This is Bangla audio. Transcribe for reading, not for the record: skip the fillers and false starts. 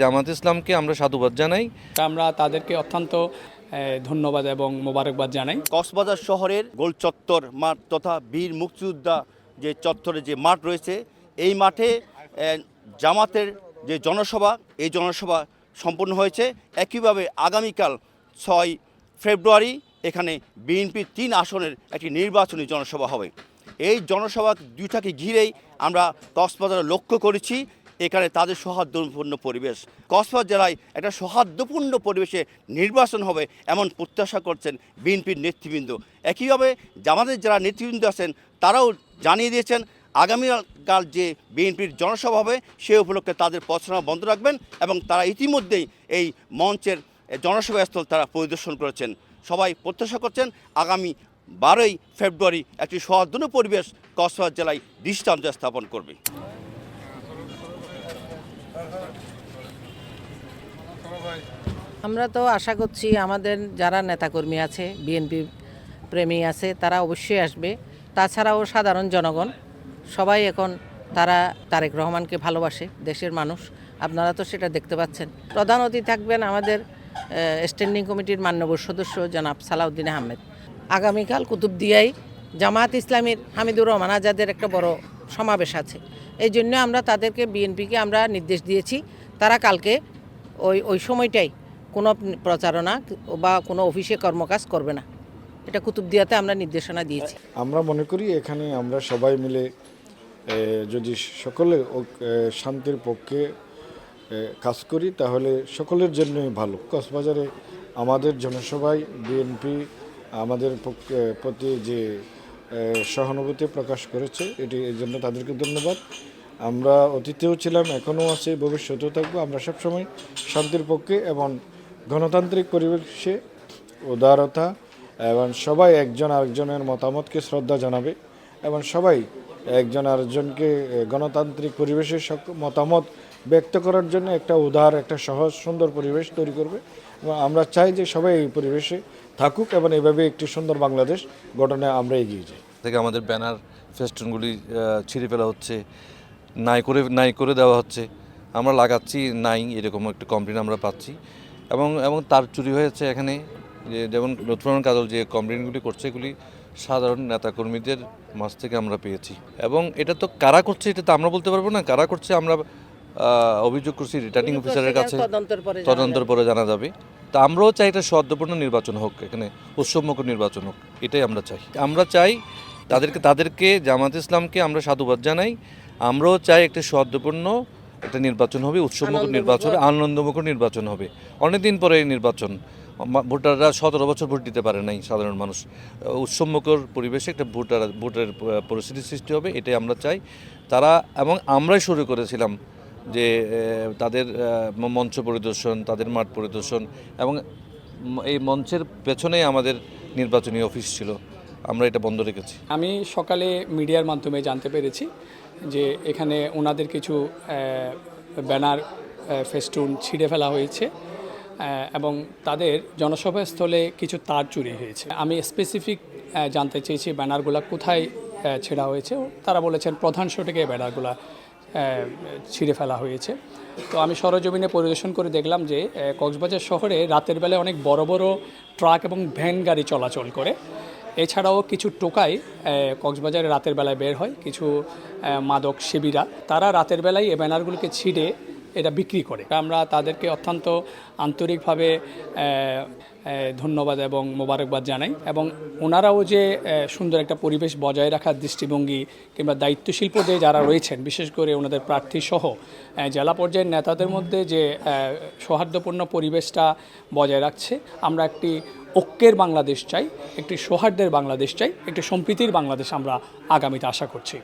জামাত ইসলামকে আমরা সাধুবাদ জানাই। আমরা তাদেরকে অত্যন্ত ধন্যবাদ এবং মোবারকবাদ জানাই। কক্সবাজার শহরের গোল চত্বর মাঠ তথা বীর মুক্তিযোদ্ধা যে চত্বরে যে মাঠ রয়েছে, এই মাঠে জামাতের যে জনসভা, এই জনসভা সম্পন্ন হয়েছে। একইভাবে আগামীকাল 6 ফেব্রুয়ারি এখানে বিএনপির 3 আসনের একটি নির্বাচনী জনসভা হবে। এই জনসভা দুইটাকে ঘিরেই আমরা কক্সবাজারে লক্ষ্য করেছি এখানে তাদের সৌহার্দ্যপূর্ণ পরিবেশ। কক্সবাজার জেলায় একটা সৌহার্দ্যপূর্ণ পরিবেশে নির্বাচন হবে এমন প্রত্যাশা করছেন বিএনপির নেতৃবৃন্দ। একইভাবে জামাতের যারা নেতৃবৃন্দ আছেন তারাও জানিয়ে দিয়েছেন আগামীকাল যে বিএনপির জনসভা হবে সে উপলক্ষে তাদের পথসভা বন্ধ রাখবেন এবং তারা ইতিমধ্যেই এই মঞ্চের জনসভাস্থল তারা পরিদর্শন করেছেন। সবাই প্রত্যাশা করছেন আগামী 12 ফেব্রুয়ারি একটি সৌহার্দ্যপূর্ণ পরিবেশ কক্সবাজার জেলায় দৃষ্টান্ত স্থাপন করবে। আমরা তো আশা করছি আমাদের যারা নেতাকর্মী আছে, বিএনপি প্রেমী আছে, তারা অবশ্যই আসবে। তাছাড়াও সাধারণ জনগণ সবাই এখন তারা তারেক রহমানকে ভালোবাসে, দেশের মানুষ। আপনারা তো সেটা দেখতে পাচ্ছেন। প্রধান অতিথি থাকবেন আমাদের স্ট্যান্ডিং কমিটির মাননীয় সদস্য জনাব সালাউদ্দিন আহমেদ। আগামীকাল কুতুবদিয়ায় জামায়াত ইসলামীর হামিদুর রহমান আজাদের একটা বড় সমাবেশ আছে। এই জন্য আমরা তাদেরকে, বিএনপিকে আমরা নির্দেশ দিয়েছি তারা কালকে ওই সময়টাই কোনো প্রচারণা বা কোনো অফিসে কর্মকাজ করবে না। এটা কুতুবদিয়াতে আমরা নির্দেশনা দিয়েছি। আমরা মনে করি এখানে আমরা সবাই মিলে যদি সকলে শান্তির পক্ষে কাজ করি তাহলে সকলের জন্যই ভালো। কক্সবাজারে আমাদের জনসভায় বিএনপি আমাদের প্রতি যে সহানুভূতি প্রকাশ করেছে এর জন্য তাদেরকে ধন্যবাদ। আমরা অতীতেও ছিলাম, এখনও আছি, ভবিষ্যতেও থাকবো। আমরা সবসময় শান্তির পক্ষে এবং গণতান্ত্রিক পরিবেশে উদারতা এবং সবাই একজন আরেকজনের মতামতকে শ্রদ্ধা জানাবে এবং সবাই একজন আরেকজনকে গণতান্ত্রিক পরিবেশে মতামত ব্যক্ত করার জন্য একটা উদার, একটা সহজ সুন্দর পরিবেশ তৈরি করবে। এবং আমরা চাই যে সবাই এই পরিবেশে থাকুক এবং এইভাবে একটি সুন্দর বাংলাদেশ গঠনে আমরা এগিয়ে যাই। থেকে আমাদের ব্যানার ফেস্টুনগুলি ছিঁড়ে ফেলা হচ্ছে, নাই করে দেওয়া হচ্ছে। আমরা লাগাচ্ছি নাই, এরকম একটা কমপ্লেন আমরা পাচ্ছি। এবং তার চুরি হয়েছে এখানে, যেমন লুৎফর কাজল যে কমপ্লেনগুলি করছে এগুলি সাধারণ নেতাকর্মীদের মাঝ থেকে আমরা পেয়েছি। এবং এটা তো কারা করছে এটা তো আমরা বলতে পারবো না। কারা করছে আমরা অভিযোগ করছি রিটার্নিং অফিসারের কাছে, তদন্তের পরে জানা যাবে। তা আমরাও চাই এটা সদ্যপূর্ণ নির্বাচন হোক, এখানে উৎসবমুখর নির্বাচন হোক, এটাই আমরা চাই। তাদেরকে জামাত ইসলামকে আমরা সাধুবাদ জানাই। আমরাও চাই একটা সদ্যপূর্ণ একটা নির্বাচন হবে, উৎসবমুখর নির্বাচন হবে, আনন্দমুখর নির্বাচন হবে। অনেকদিন পরে এই নির্বাচন, ভোটাররা 17 বছর ভোট দিতে পারে নাই সাধারণ মানুষ। উৎসবমুখর পরিবেশে একটা ভোটের পরিস্থিতি সৃষ্টি হবে, এটাই আমরা চাই। তারা এবং আমরাই শুরু করেছিলাম যে তাদের মঞ্চ পরিদর্শন, তাদের মাঠ পরিদর্শন, এবং এই মঞ্চের পেছনেই আমাদের নির্বাচনী অফিস ছিল, আমরা এটা বন্ধ রেখেছি। আমি সকালে মিডিয়ার মাধ্যমে জানতে পেরেছি যে এখানে ওনাদের কিছু ব্যানার ফেস্টুন ছিঁড়ে ফেলা হয়েছে এবং তাদের জনসভাস্থলে কিছু তার চুরি হয়েছে। আমি স্পেসিফিক জানতে চেয়েছি ব্যানারগুলো কোথায় ছেঁড়া হয়েছে। তারা বলেছেন প্রধান সড়কে ব্যানারগুলো ছিঁড়ে ফেলা হয়েছে। তো আমি সরেজমিনে পরিদর্শন করে দেখলাম যে কক্সবাজার শহরে রাতের বেলায় অনেক বড় বড় ট্রাক এবং ভ্যান গাড়ি চলাচল করে। এছাড়াও কিছু টোকাই কক্সবাজারে রাতের বেলায় বের হয়, কিছু মাদক সেবীরা, তারা রাতের বেলায় এই ব্যানারগুলোকে ছিঁড়ে এটা বিক্রি করে। আমরা তাদেরকে অত্যন্ত আন্তরিকভাবে ধন্যবাদ এবং মোবারকবাদ জানাই। এবং ওনারাও যে সুন্দর একটা পরিবেশ বজায় রাখার দৃষ্টিভঙ্গি কিংবা দায়িত্বশীল পদে যারা রয়েছেন, বিশেষ করে ওনাদের প্রার্থী সহ জেলা পর্যায়ের নেতাদের মধ্যে যে সৌহার্দ্যপূর্ণ পরিবেশটা বজায় রাখছে। আমরা একটি ঐক্যের বাংলাদেশ চাই, একটি সৌহার্দ্যের বাংলাদেশ চাই, একটি সম্প্রীতির বাংলাদেশ আমরা আগামীতে আশা করছি।